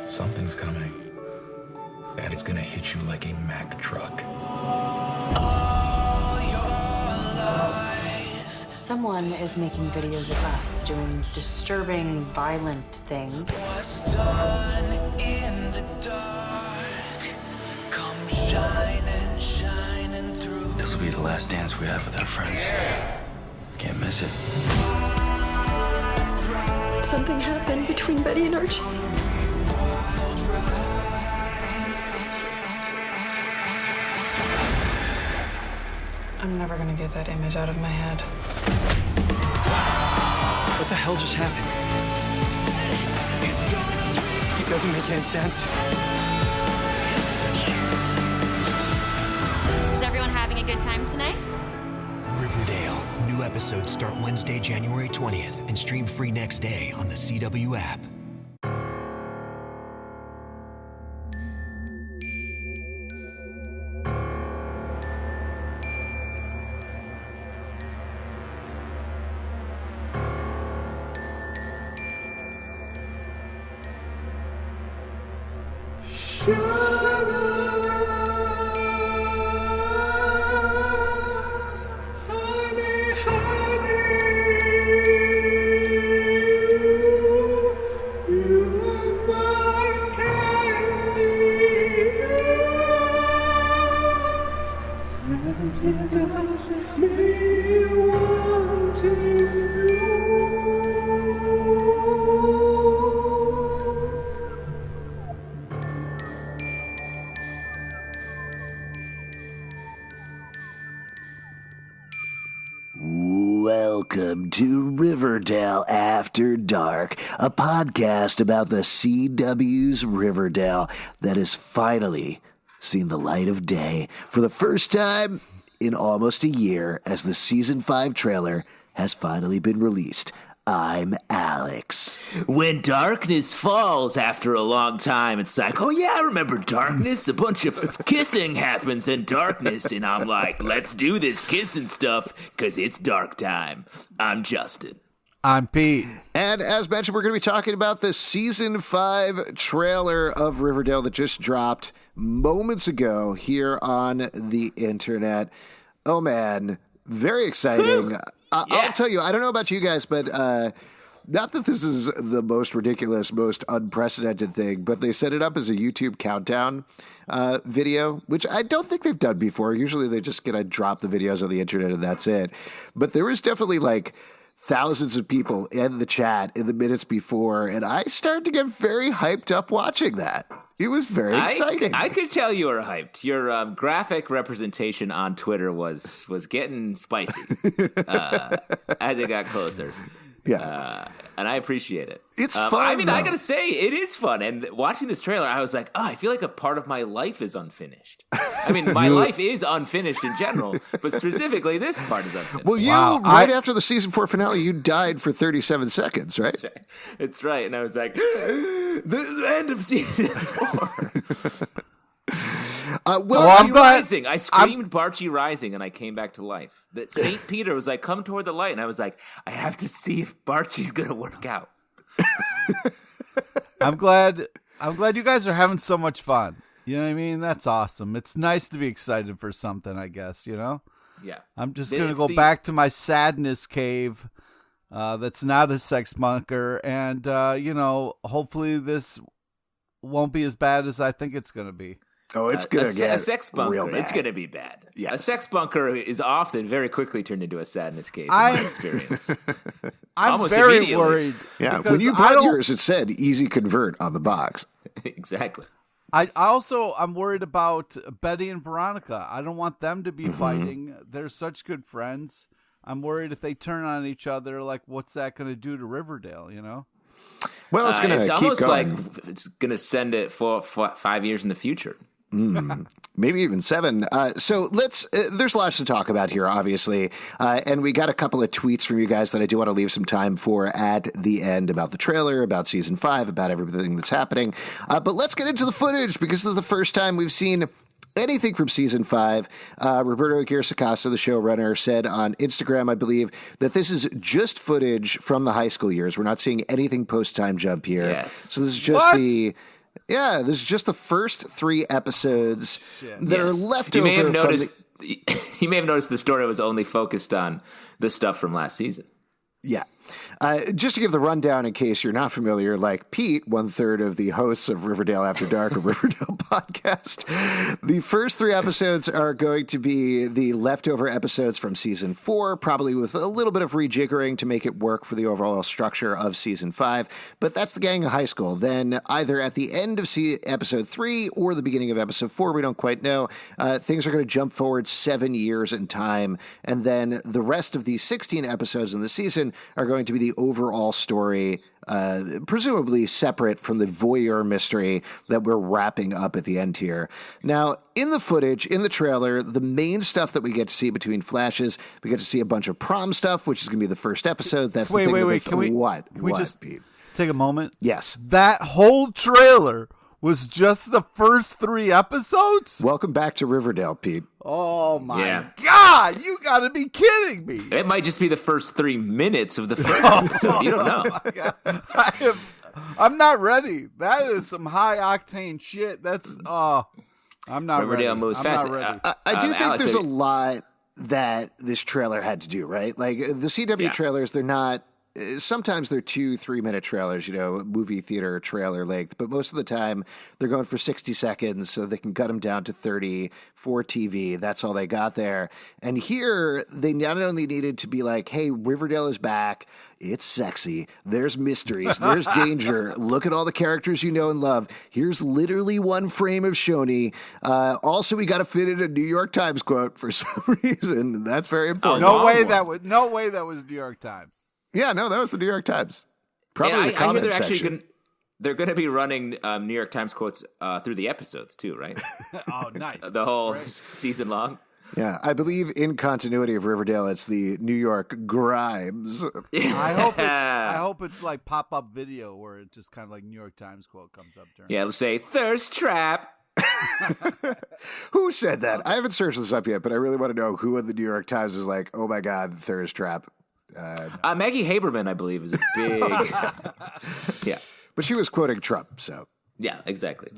Something's coming. And it's gonna hit you like a Mack truck. Someone is making videos of us doing disturbing, violent things. What's done in the dark, come shining through. This will be the last dance we have with our friends. Can't miss it. Something happened between Betty and Archie. I'm never gonna get that image out of my head. What the hell just happened? It doesn't make any sense. Is everyone having a good time tonight? Riverdale. New episodes start Wednesday, January 20th and stream free next day on the CW app. Welcome to Riverdale After Dark, a podcast about the CW's Riverdale that has finally seen the light of day for the first time in almost a year as the Season 5 trailer has finally been released. I'm Alex. When darkness falls after a long time, it's like, oh yeah, I remember darkness. A bunch of kissing happens in darkness, and I'm like, let's do this kissing stuff, because it's dark time. I'm Justin. I'm Pete. And as mentioned, we're going to be talking about the Season 5 trailer of Riverdale that just dropped moments ago here on the internet. Oh man, very exciting. I'll tell you, I don't know about you guys, but not that this is the most ridiculous, most unprecedented thing, but they set it up as a YouTube countdown video, which I don't think they've done before. Usually they just gonna drop the videos on the internet and that's it. But there was definitely like thousands of people in the chat in the minutes before, and I started to get very hyped up watching that. It was very exciting. I could tell you were hyped. Your graphic representation on Twitter was getting spicy as it got closer. Yeah. And I appreciate it. It's fun. I mean, though. I got to say, it is fun. And watching this trailer, I was like, oh, I feel like a part of my life is unfinished. I mean, my life is unfinished in general, but specifically this part is unfinished. Well, you, right after the Season 4 finale, you died for 37 seconds, right? It's right. And I was like, the end of Season 4. Barchi Rising. I screamed Barchi Rising, and I came back to life. That St. Peter was like, come toward the light. And I was like, I have to see if Barchi's going to work out. I'm glad you guys are having so much fun. You know what I mean? That's awesome. It's nice to be excited for something, I guess, you know? Yeah. I'm just going to go back to my sadness cave that's not a sex bunker. And, hopefully this won't be as bad as I think it's going to be. Oh, it's going to get a sex bunker. Real bad. It's going to be bad. Yes. A sex bunker is often very quickly turned into a sadness cave. Experience. I'm very worried. Yeah, when you bought yours, it said easy convert on the box. Exactly. I'm worried about Betty and Veronica. I don't want them to be fighting. They're such good friends. I'm worried if they turn on each other, like what's that going to do to Riverdale, you know? Well, it's going to keep almost going. like it's going to send it for 5 years in the future. Maybe even 7. So there's lots to talk about here, obviously. And we got a couple of tweets from you guys that I do want to leave some time for at the end about the trailer, about Season 5, about everything that's happening. But let's get into the footage because this is the first time we've seen anything from Season 5. Roberto Aguirre-Sacasa, the showrunner, said on Instagram, I believe, that this is just footage from the high school years. We're not seeing anything post-time jump here. Yes. So this is just Yeah, this is just the first 3 episodes that are left You over may have from noticed. You may have noticed the story was only focused on the stuff from last season. Yeah. Just to give the rundown in case you're not familiar, like Pete, 1/3 of the hosts of Riverdale After Dark, a Riverdale podcast, the first 3 episodes are going to be the leftover episodes from season 4, probably with a little bit of rejiggering to make it work for the overall structure of season 5. But that's the gang of high school. Then either at the end of episode 3 or the beginning of episode 4, we don't quite know, things are going to jump forward 7 years in time. And then the rest of these 16 episodes in the season are going to be the overall story, presumably separate from the Voyeur mystery that we're wrapping up at the end here. Now, in the footage, in the trailer, the main stuff that we get to see between flashes, we get to see a bunch of prom stuff, which is going to be the first episode. That's wait. Can we just Pete? Take a moment? Yes. That whole trailer was just the first 3 episodes? Welcome back to Riverdale, Pete. Oh, my God. You got to be kidding me. It might just be the first 3 minutes of the first episode. You don't know. I'm not ready. That is some high-octane shit. That's, I'm not Riverdale ready. moves I'm fast. not ready. I do think Alex, there's a lot that this trailer had to do, right? Like, the CW trailers, they're not... Sometimes they're 2-3 minute trailers, movie theater trailer length, but most of the time they're going for 60 seconds so they can cut them down to 30 for TV. That's all they got there. And here they not only needed to be like, hey, Riverdale is back. It's sexy. There's mysteries. There's danger. Look at all the characters you know and love. Here's literally 1 frame of Shoney. Also, we got to fit in a New York Times quote for some reason. That's very important. No way that was New York Times. Yeah, no, that was the New York Times. Probably the comment section. They're going to be running New York Times quotes through the episodes too, right? Oh, nice. The whole season long. Yeah, I believe in continuity of Riverdale, it's the New York Grimes. I hope it's like pop-up video where it just kind of like New York Times quote comes up during. Yeah, let's say thirst trap. Who said that? I haven't searched this up yet, but I really want to know who in the New York Times was like, oh my God, thirst trap. Maggie Haberman, I believe, is a big... yeah. But she was quoting Trump, so... Yeah, exactly.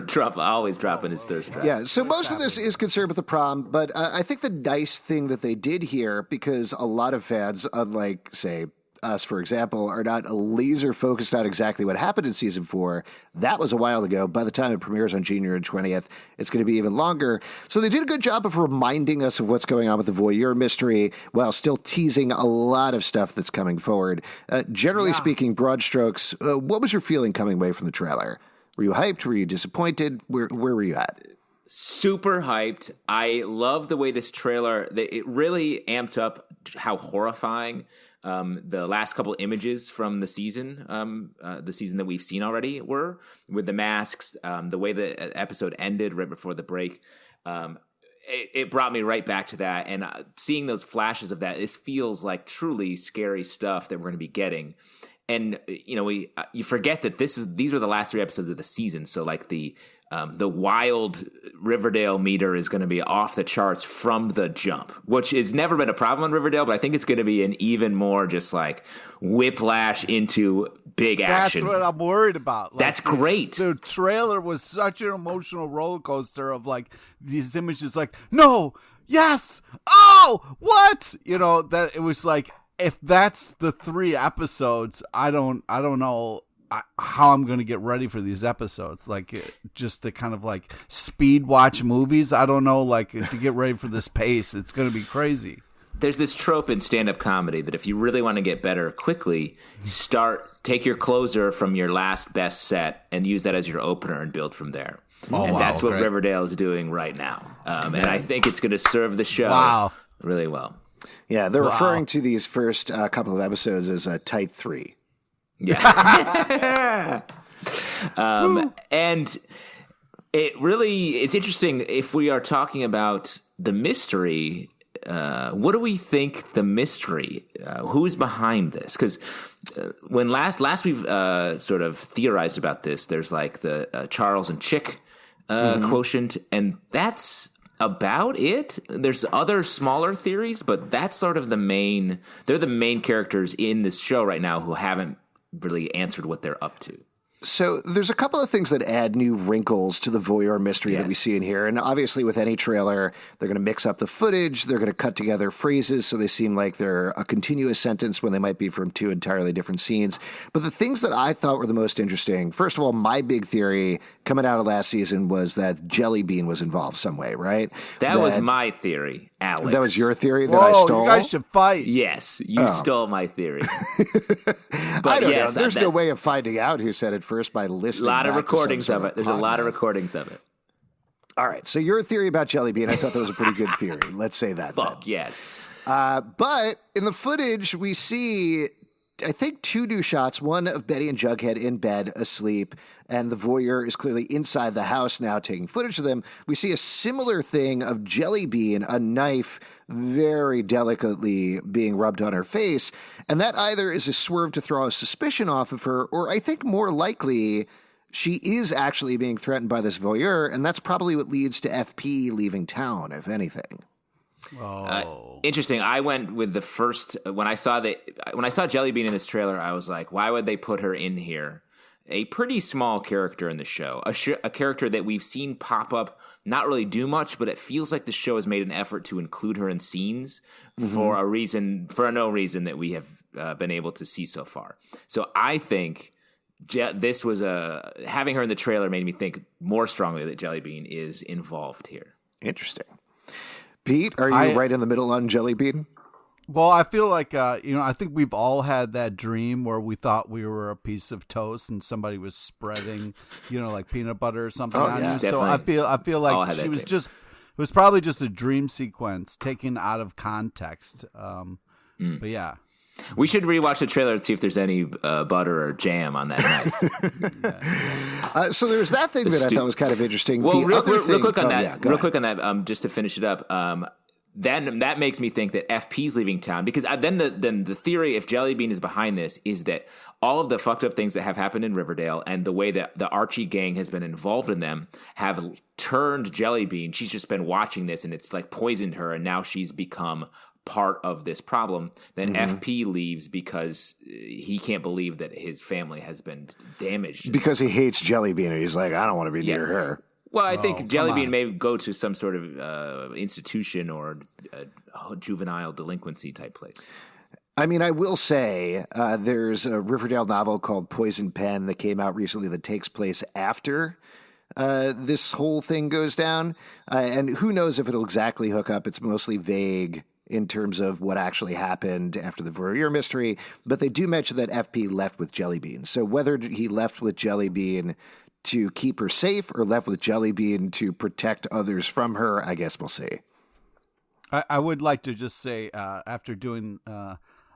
Trump always dropping his thirst trap. Yeah, so most of this is concerned with the prom, but I think the nice thing that they did here, because a lot of fans, unlike, say, us, for example, are not laser focused on exactly what happened in season 4. That was a while ago. By the time it premieres on January 20th, it's going to be even longer. So they did a good job of reminding us of what's going on with the Voyeur mystery while still teasing a lot of stuff that's coming forward. Generally speaking, broad strokes, what was your feeling coming away from the trailer? Were you hyped? Were you disappointed? Where were you at? Super hyped. I love the way this trailer, it really amped up how horrifying the last couple images from the season that we've seen already were, with the masks, the way the episode ended right before the break. It brought me right back to that. And seeing those flashes of that, it feels like truly scary stuff that we're going to be getting. And, you forget that these were the last 3 episodes of the season. So like the wild Riverdale meter is going to be off the charts from the jump, which has never been a problem in Riverdale, but I think it's going to be an even more just like whiplash into big action. That's what I'm worried about. Like, that's great. The trailer was such an emotional roller coaster of like these images like, no, yes, oh, what? That it was like, if that's the 3 episodes, I don't know how I'm going to get ready for these episodes. Like, just to kind of like speed watch movies. I don't know, like, to get ready for this pace. It's going to be crazy. There's this trope in stand-up comedy that if you really want to get better quickly, take your closer from your last best set and use that as your opener and build from there. That's what Riverdale is doing right now. And I think it's going to serve the show really well. Yeah, they're referring to these first couple of episodes as a tight 3. Yeah. And it's interesting if we are talking about the mystery. What do we think the mystery? Who's behind this? Because when last we've sort of theorized about this, there's like the Charles and Chick quotient, and that's about it. There's other smaller theories, but that's sort of they're the main characters in this show right now who haven't really answered what they're up to. So there's a couple of things that add new wrinkles to the voyeur mystery that we see in here. And obviously with any trailer, they're going to mix up the footage. They're going to cut together phrases so they seem like they're a continuous sentence when they might be from two entirely different scenes. But the things that I thought were the most interesting, first of all, my big theory coming out of last season was that Jelly Bean was involved some way, right? That was my theory, Alex. That was your theory that I stole? You guys should fight. Yes, you stole my theory. But I don't know. There's no way of finding out who said it first by listening. A lot of back to recordings some of sort it. There's a lot of recordings of it. All right. So your theory about Jelly Bean, I thought that was a pretty good theory. Let's say that. Fuck yes. But in the footage, we see, I think, two new shots. One of Betty and Jughead in bed asleep, and the voyeur is clearly inside the house now taking footage of them. We see a similar thing of Jelly Bean, a knife very delicately being rubbed on her face. And that either is a swerve to throw a suspicion off of her, or I think more likely she is actually being threatened by this voyeur, and that's probably what leads to FP leaving town, if anything. Interesting. I went with the first when I saw Jelly Bean in this trailer. I was like, why would they put her in here? A pretty small character in the show, a character that we've seen pop up, not really do much, but it feels like the show has made an effort to include her in scenes for no reason that we have been able to see so far. So I think this was having her in the trailer made me think more strongly that Jelly Bean is involved here. Interesting. Pete, are you right in the middle on Jelly Bean? Well, I feel like, I think we've all had that dream where we thought we were a piece of toast and somebody was spreading, like peanut butter or something on you. So I feel like she was it was probably just a dream sequence taken out of context. But yeah. We should rewatch the trailer to see if there's any butter or jam on that knife. So there's that thing that I thought was kind of interesting. Well, real quick on that, just to finish it up, that makes me think that FP's leaving town, because then the theory, if Jelly Bean is behind this, is that all of the fucked up things that have happened in Riverdale and the way that the Archie gang has been involved in them have turned Jelly Bean. She's just been watching this and it's like poisoned her, and now she's become part of this problem. Then FP leaves because he can't believe that his family has been damaged. Because he hates Jelly Bean and he's like, I don't want to be near her. Well, I think Jelly Bean may go to some sort of institution or a juvenile delinquency type place. I mean, I will say there's a Riverdale novel called Poison Pen that came out recently that takes place after this whole thing goes down. And who knows if it'll exactly hook up. It's mostly vague in terms of what actually happened after the Voyeur mystery. But they do mention that FP left with Jelly Bean. So whether he left with Jelly Bean to keep her safe or left with Jelly Bean to protect others from her, I guess we'll see. I would like to just say, after doing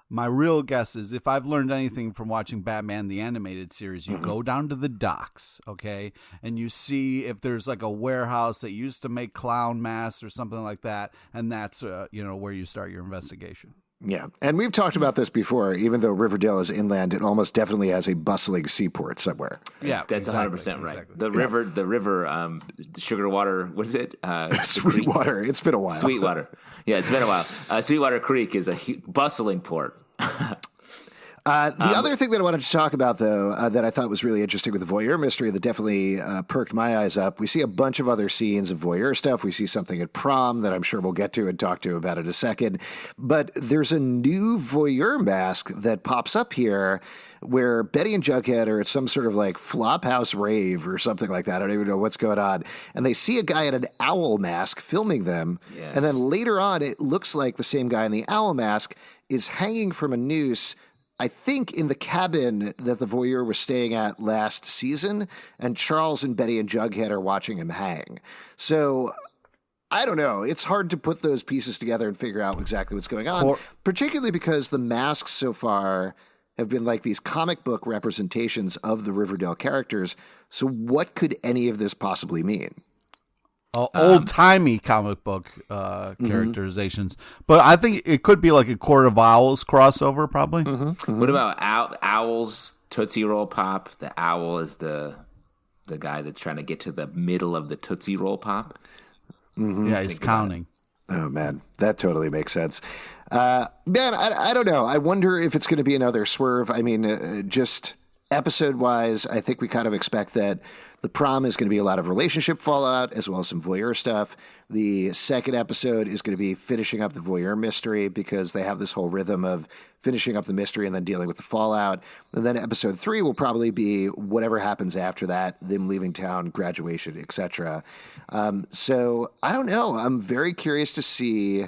my real guess is, if I've learned anything from watching Batman the Animated Series, you go down to the docks, okay, and you see if there's like a warehouse that used to make clown masks or something like that, and that's where you start your investigation. Yeah, and we've talked about this before. Even though Riverdale is inland, it almost definitely has a bustling seaport somewhere. Yeah, that's 100% right. The river, the sugar water. What is it? Sweetwater. It's been a while. Sweetwater. Yeah, it's been a while. Sweetwater Creek is a bustling port. The other thing that I wanted to talk about, though, that I thought was really interesting with the Voyeur mystery that definitely perked my eyes up, we see a bunch of other scenes of Voyeur stuff. We see something at Prom that I'm sure we'll get to and talk to about in a second. But there's a new Voyeur mask that pops up here where Betty and Jughead are at some sort of like Flophouse rave or something like that. I don't even know what's going on. And they see a guy in an owl mask filming them. Yes. And then later on, it looks like the same guy in the owl mask is hanging from a noose, I think, in the cabin that the Voyeur was staying at last season, and Charles and Betty and Jughead are watching him hang. So, I don't know. It's hard to put those pieces together and figure out exactly what's going on, particularly because the masks so far have been like these comic book representations of the Riverdale characters. So what could any of this possibly mean? Old-timey comic book characterizations. But I think it could be like a Court of Owls crossover, probably. What about Owl's Tootsie Roll Pop? The owl is the guy that's trying to get to the middle of the Tootsie Roll Pop. Yeah, he's counting. Oh, man, that totally makes sense. Man, I don't know. I wonder if it's going to be another swerve. I mean, just Episode-wise, I think we kind of expect that the prom is going to be a lot of relationship fallout as well as some voyeur stuff. The second episode is going to be finishing up the voyeur mystery because they have this whole rhythm of finishing up the mystery and then dealing with the fallout. And then episode 3 will probably be whatever happens after that, them leaving town, graduation, etc. So I don't know. I'm very curious to see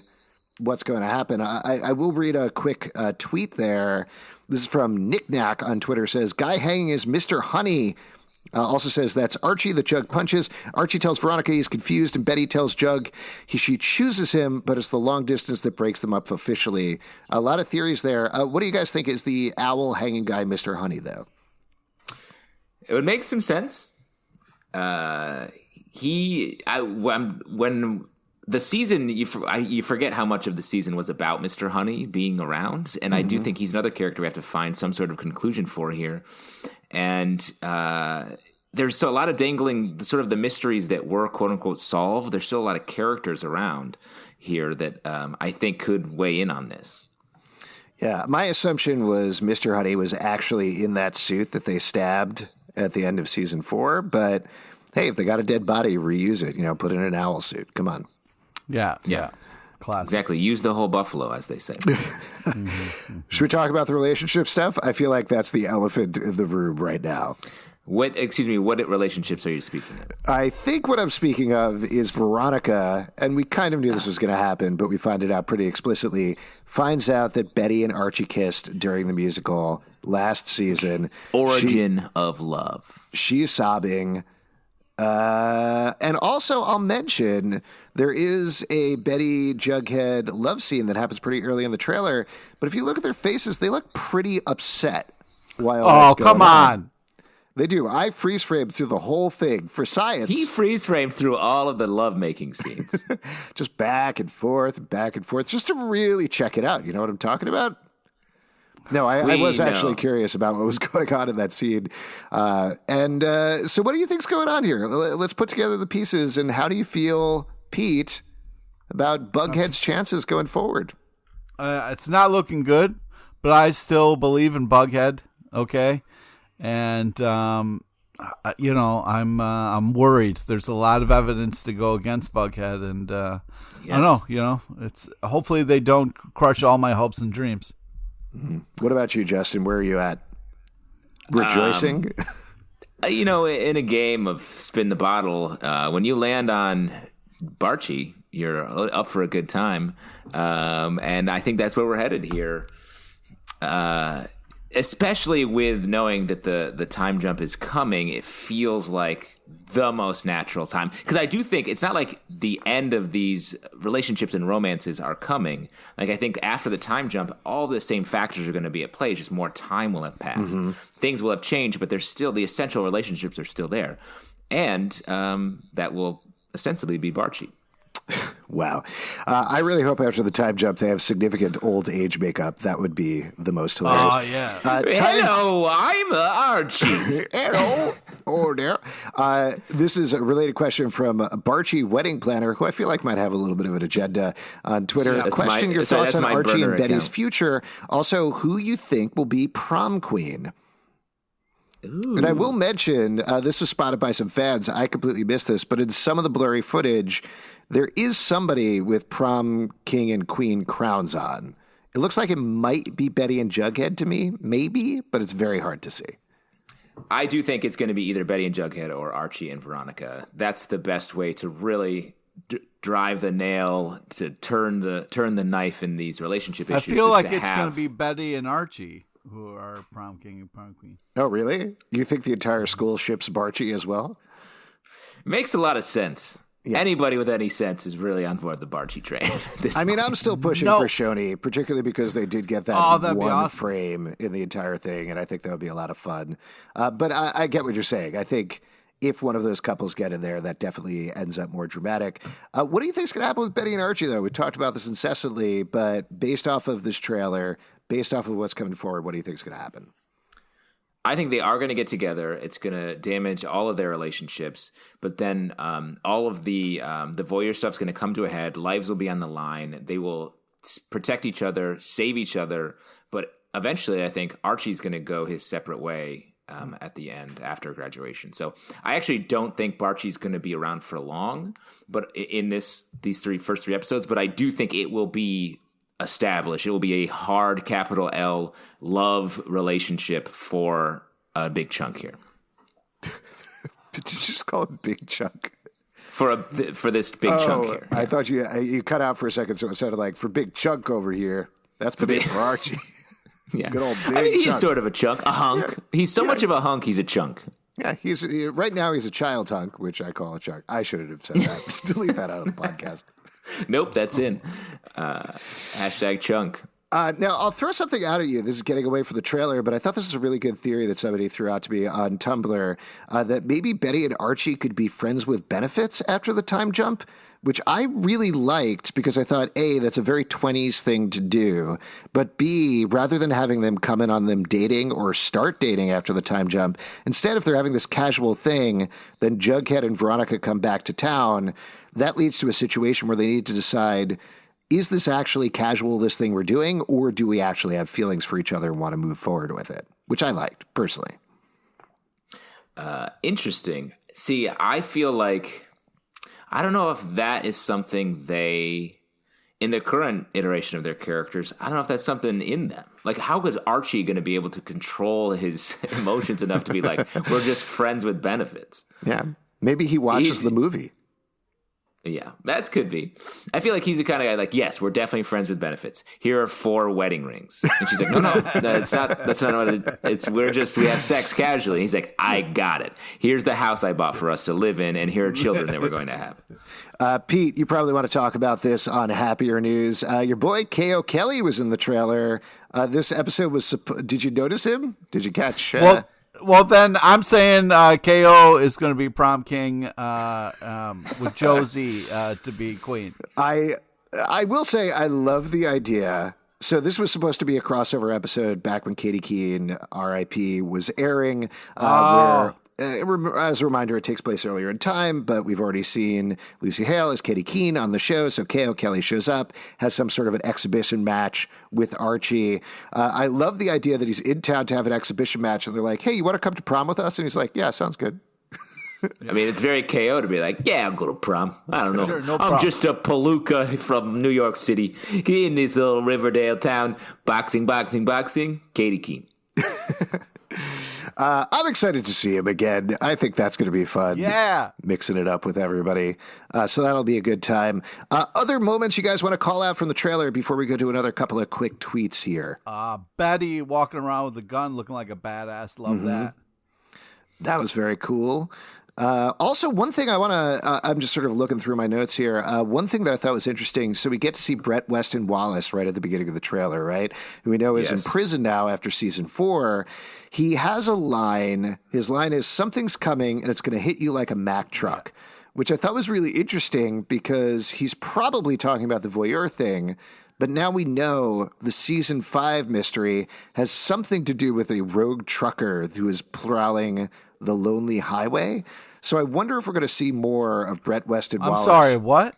what's going to happen. I will read a quick tweet there. This is from Nick Knack on Twitter. Says, guy hanging is Mr. Honey. Also says that's Archie that Jug punches. Archie tells Veronica he's confused, and Betty tells Jug she chooses him, but it's the long distance that breaks them up officially. A lot of theories there. What do you guys think is the owl hanging guy, Mr. Honey, though? It would make some sense. When the season, you forget how much of the season was about Mr. Honey being around, and I do think he's another character we have to find some sort of conclusion for here. And there's a lot of dangling, sort of the mysteries that were quote unquote solved. There's still a lot of characters around here that I think could weigh in on this. Yeah, my assumption was Mr. Honey was actually in that suit that they stabbed at the end of season 4. But hey, if they got a dead body, reuse it. Put it in an owl suit. Come on. Yeah. Classic. Exactly. Use the whole buffalo, as they say. Should we talk about the relationship stuff? I feel like that's the elephant in the room right now. What relationships are you speaking of? I think what I'm speaking of is Veronica, and we kind of knew this was going to happen, but we find it out pretty explicitly, finds out that Betty and Archie kissed during the musical last season. Origin of love. She's sobbing. And also, I'll mention there is a Betty Jughead love scene that happens pretty early in the trailer. But if you look at their faces, they look pretty upset. Oh, come on. They do. I freeze framed through the whole thing for science. He freeze framed through all of the lovemaking scenes. Just back and forth, just to really check it out. You know what I'm talking about? No, I was actually curious about what was going on in that scene. So what do you think's going on here? Let's put together the pieces. And how do you feel, Pete, about Bughead's chances going forward? It's not looking good, but I still believe in Bughead. Okay. And, I'm worried. There's a lot of evidence to go against Bughead. And I don't know, it's hopefully they don't crush all my hopes and dreams. What about you, Justin? Where are you at? Rejoicing? In a game of spin the bottle, when you land on Barchi, you're up for a good time. And I think that's where we're headed here. Especially with knowing that the time jump is coming, it feels like the most natural time. Because I do think it's not like the end of these relationships and romances are coming. Like, I think after the time jump, all the same factors are going to be at play. Just more time will have passed. Mm-hmm. Things will have changed, but there's still the essential relationships are still there. And that will ostensibly be Barchi. Wow. I really hope after the time jump they have significant old age makeup. That would be the most hilarious. Oh, yeah. Hello, I'm Archie. Hello. Oh, there. This is a related question from Barchi Wedding Planner, who I feel like might have a little bit of an agenda on Twitter. Question your thoughts on Archie and Betty's future. Also, who you think will be prom queen. Ooh. And I will mention, this was spotted by some fans. I completely missed this, but in some of the blurry footage, there is somebody with prom king and queen crowns on. It looks like it might be Betty and Jughead to me, maybe, but it's very hard to see. I do think it's going to be either Betty and Jughead or Archie and Veronica. That's the best way to really drive the nail, to turn the knife in these relationship issues. I feel like it's going to be Betty and Archie who are prom king and prom queen. Oh, really? You think the entire school ships Barchi as well? Makes a lot of sense. Yeah. Anybody with any sense is really on board the Barchi train. I'm still pushing for Shoney, particularly because they did get that one awesome frame in the entire thing, and I think that would be a lot of fun. But I get what you're saying. I think if one of those couples get in there, that definitely ends up more dramatic. What do you think is going to happen with Betty and Archie, though? We've talked about this incessantly, but based off of this trailer, based off of what's coming forward, what do you think is going to happen? I think they are going to get together. It's going to damage all of their relationships, but then all of the voyeur stuff's going to come to a head. Lives will be on the line. They will protect each other, save each other, but eventually I think Archie's going to go his separate way, at the end after graduation. So I actually don't think Archie's going to be around for long, but in these first three episodes. But I do think it will be established. It will be a hard capital L love relationship for a big chunk here. Did you just call it big chunk? For this big chunk here. I thought you cut out for a second, so it sounded like for big chunk over here. That's big for Archie. Yeah, good old big. I mean, he's chunk. sort of a chunk, a hunk. Yeah. He's so much of a hunk. He's a chunk. Yeah, right now he's a child hunk, which I call a chunk. I shouldn't have said that. Delete that out of the podcast. Nope, that's in. Hashtag chunk. Now, I'll throw something out at you. This is getting away from the trailer, but I thought this was a really good theory that somebody threw out to me on Tumblr, that maybe Betty and Archie could be friends with benefits after the time jump, which I really liked because I thought, A, that's a very 20s thing to do, but B, rather than having them come in on them dating or start dating after the time jump, instead if they're having this casual thing, then Jughead and Veronica come back to town, that leads to a situation where they need to decide, is this actually casual, this thing we're doing, or do we actually have feelings for each other and want to move forward with it? Which I liked, personally. Interesting. See, I feel like, I don't know if that is something they, in the current iteration of their characters, I don't know if that's something in them. Like, how is Archie going to be able to control his emotions enough to be like, we're just friends with benefits? Yeah. Maybe he watches the movie. Yeah, that could be. I feel like he's the kind of guy like, yes, we're definitely friends with benefits. Here are 4 wedding rings. And she's like, no, it's not. That's not what it's. We have sex casually. And he's like, I got it. Here's the house I bought for us to live in, and here are children that we're going to have. Pete, you probably want to talk about this on Happier News. Your boy K.O. Kelly was in the trailer. This episode was. Did you notice him? Did you catch? Well, then I'm saying KO is going to be prom king with Josie to be queen. I will say I love the idea. So this was supposed to be a crossover episode back when Katie Keene, R.I.P., was airing, where as a reminder, it takes place earlier in time, but we've already seen Lucy Hale as Katie Keene on the show, so K.O. Kelly shows up, has some sort of an exhibition match with Archie. I love the idea that he's in town to have an exhibition match, and they're like, hey, you want to come to prom with us? And he's like, yeah, sounds good. I mean, it's very KO to be like, yeah, I'll go to prom. I don't know. Sure, no I'm problem. just a palooka from New York City in this little Riverdale town. Boxing. Katie Keene. I'm excited to see him again. I think that's going to be fun. Yeah. Mixing it up with everybody. So that'll be a good time. Other moments you guys want to call out from the trailer before we go to another couple of quick tweets here? Betty walking around with a gun looking like a badass. Love that. That was very cool. Also, one thing I want to, I'm just sort of looking through my notes here. One thing that I thought was interesting, so we get to see Brett Weston Wallace right at the beginning of the trailer, right? Who we know is in prison now after season 4. He has a line. His line is, something's coming and it's going to hit you like a Mack truck, which I thought was really interesting because he's probably talking about the Voyeur thing. But now we know the season 5 mystery has something to do with a rogue trucker who is prowling the lonely highway. So I wonder if we're going to see more of Brett Weston Wallace. I'm sorry, what?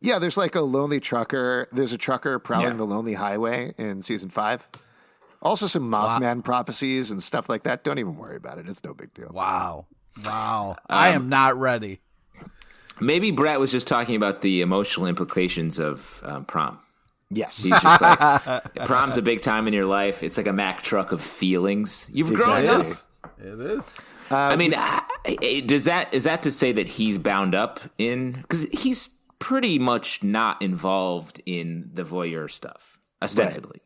Yeah, there's like a lonely trucker. There's a trucker prowling the lonely highway in season 5. Also some Mothman prophecies and stuff like that. Don't even worry about it. It's no big deal. Wow. I am not ready. Maybe Brett was just talking about the emotional implications of prom. Yes. He's just like, prom's a big time in your life. It's like a Mack truck of feelings. You've grown up. It is. I mean, is that to say that he's bound up in, because he's pretty much not involved in the Voyeur stuff, ostensibly.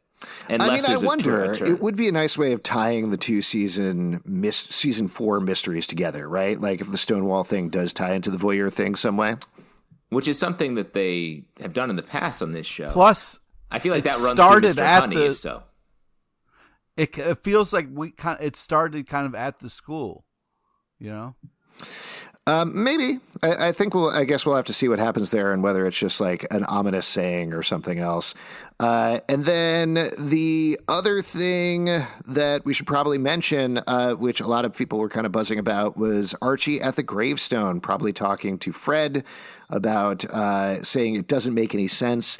Right. I mean, I wonder, it would be a nice way of tying the 2 season 4 mysteries together, right? Like if the Stonewall thing does tie into the Voyeur thing some way. Which is something that they have done in the past on this show. Plus, I feel like that runs through Mr. Honey, if so. It feels like it started kind of at the school, you know? Maybe. I think I guess we'll have to see what happens there and whether it's just like an ominous saying or something else. And then the other thing that we should probably mention, which a lot of people were kind of buzzing about, was Archie at the gravestone, probably talking to Fred about saying it doesn't make any sense.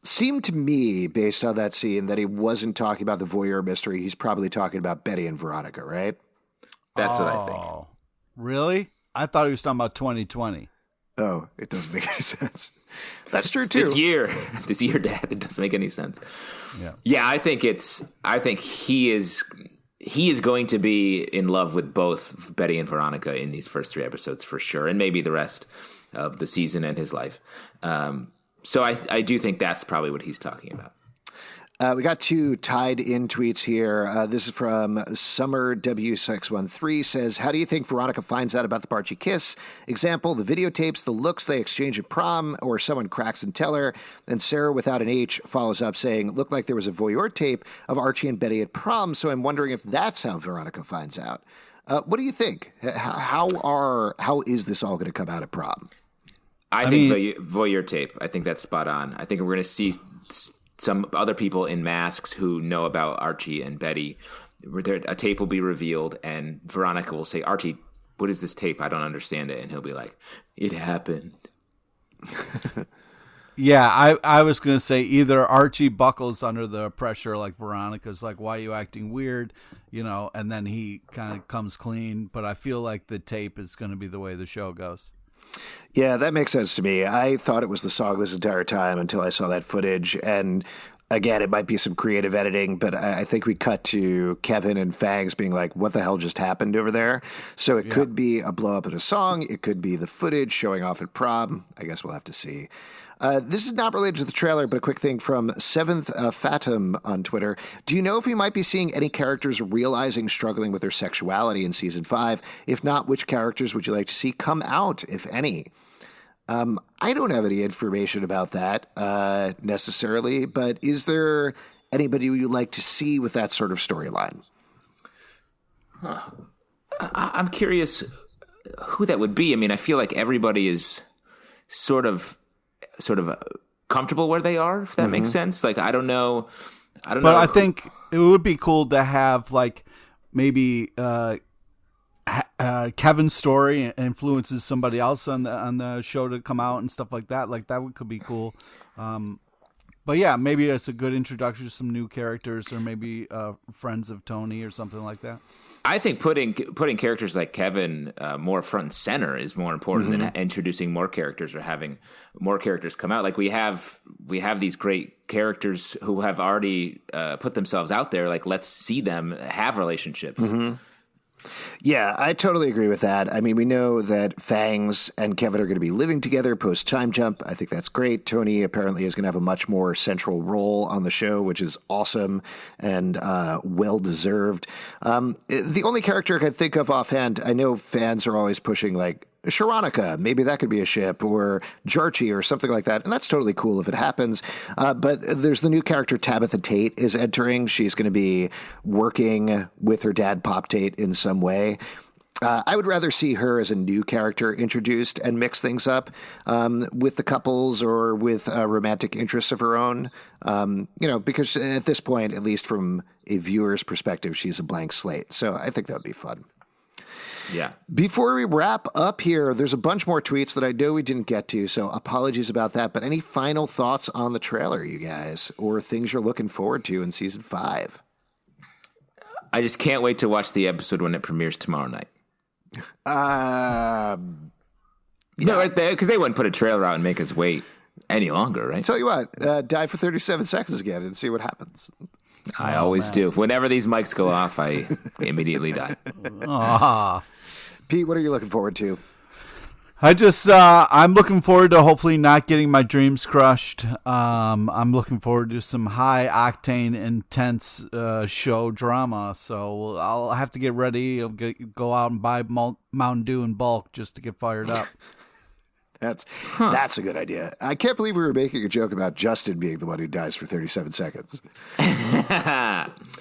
Seemed to me, based on that scene, that he wasn't talking about the voyeur mystery. He's probably talking about Betty and Veronica, right? That's what I think. Really? I thought he was talking about 2020. Oh, it doesn't make any sense. That's true too. This year, Dad, it doesn't make any sense. Yeah. I think he is going to be in love with both Betty and Veronica in these first 3 episodes for sure, and maybe the rest of the season and his life. So I do think that's probably what he's talking about. We got 2 tied-in tweets here. This is from Summer W613 says, how do you think Veronica finds out about the Archie kiss? Example, the videotapes, the looks they exchange at prom, or someone cracks and tell her. And Sarah, without an H, follows up saying, looked like there was a voyeur tape of Archie and Betty at prom, so I'm wondering if that's how Veronica finds out. What do you think? How is this all going to come out at prom? I think voyeur tape. I think that's spot on. I think we're going to see some other people in masks who know about Archie and Betty. A tape will be revealed, and Veronica will say, Archie, what is this tape? I don't understand it. And he'll be like, it happened. Yeah, I was going to say either Archie buckles under the pressure like Veronica's like, why are you acting weird? And then he kind of comes clean. But I feel like the tape is going to be the way the show goes. Yeah, that makes sense to me. I thought it was the song this entire time until I saw that footage. And again, it might be some creative editing, but I think we cut to Kevin and Fangs being like, what the hell just happened over there? So it could be a blow up in a song. It could be the footage showing off at prom. I guess we'll have to see. This is not related to the trailer, but a quick thing from 7th Fatum on Twitter. Do you know if we might be seeing any characters struggling with their sexuality in season 5? If not, which characters would you like to see come out, if any? I don't have any information about that necessarily, but is there anybody you'd like to see with that sort of storyline? I'm curious who that would be. I mean, I feel like everybody is sort of comfortable where they are, if that makes sense. Like, I don't know. But I think it would be cool to have like maybe Kevin's story influences somebody else on the show to come out and stuff like that. Like could be cool. But yeah, maybe it's a good introduction to some new characters, or maybe friends of Tony or something like that. I think putting characters like Kevin more front and center is more important than introducing more characters or having more characters come out. Like we have these great characters who have already put themselves out there. Like, let's see them have relationships. Yeah, I totally agree with that. I mean, we know that Fangs and Kevin are going to be living together post Time Jump. I think that's great. Tony apparently is going to have a much more central role on the show, which is awesome and well-deserved. The only character I can think of offhand, I know fans are always pushing like Sharonica, maybe that could be a ship, or Jarchi or something like that. And that's totally cool if it happens. But there's the new character Tabitha Tate is entering. She's going to be working with her dad, Pop Tate, in some way. I would rather see her as a new character introduced and mix things up with the couples or with romantic interests of her own. Because at this point, at least from a viewer's perspective, she's a blank slate. So I think that would be fun. Yeah. Before we wrap up here, there's a bunch more tweets that I know we didn't get to, so apologies about that. But any final thoughts on the trailer, you guys, or things you're looking forward to in season 5? I just can't wait to watch the episode when it premieres tomorrow night. No, right there, because they wouldn't put a trailer out and make us wait any longer, right? Tell you what, die for 37 seconds again and see what happens. I always do. Whenever these mics go off, I immediately die. Pete, what are you looking forward to? I'm looking forward to hopefully not getting my dreams crushed. I'm looking forward to some high octane, intense show drama. So I'll have to get ready. I'll go out and buy Mountain Dew in bulk just to get fired up. That's a good idea. I can't believe we were making a I'm Justin being the one who dies for 37 seconds.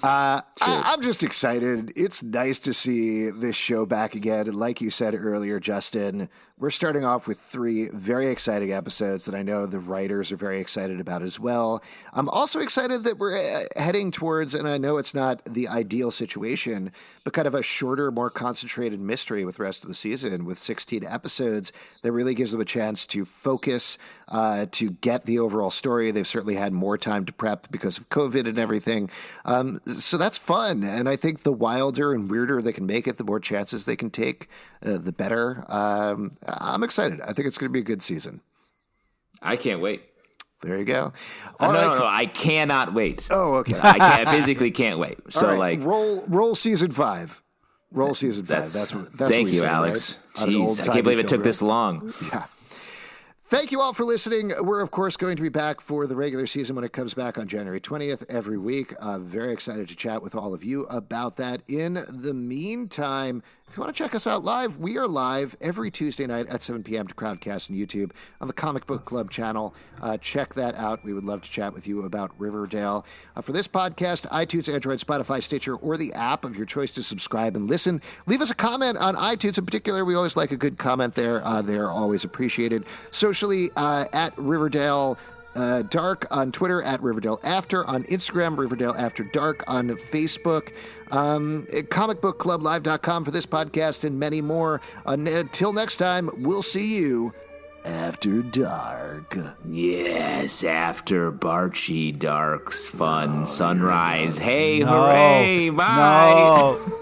I'm just excited. It's nice to see this show back again. And like you said earlier, Justin, we're starting off with 3 very exciting episodes that I know the writers are very excited about as well. I'm also excited that we're heading towards, and I know it's not the ideal situation, but kind of a shorter, more concentrated mystery with the rest of the season with 16 episodes that really gives them a chance to focus, to get the overall story. They've certainly had more time to prep because of COVID and everything. So that's fun. And I think the wilder and weirder they can make it, the more chances they can take, the better. I'm excited. I think it's going to be a good season. I can't wait. There you go. No, I cannot wait. Oh, okay. I physically can't wait. So roll season 5. Roll season 5. That's thank you, Alex. Right? Jeez, I can't believe it took this long. Yeah. Thank you all for listening. We're, of course, going to be back for the regular season when it comes back on January 20th every week. Very excited to chat with all of you about that. In the meantime, if you want to check us out live, we are live every Tuesday night at 7 p.m. to Crowdcast on YouTube on the Comic Book Club channel. Check that out. We would love to chat with you about Riverdale. For this podcast, iTunes, Android, Spotify, Stitcher, or the app of your choice to subscribe and listen. Leave us a comment on iTunes in particular. We always like a good comment there. They're always appreciated. Socially, at Riverdale Dark on Twitter, at Riverdale After on Instagram, Riverdale After Dark on Facebook, comicbookclublive.com for this podcast and many more. Until next time, we'll see you after dark. Yes, after Barchi Dark's fun sunrise. Hey, hooray, bye. No.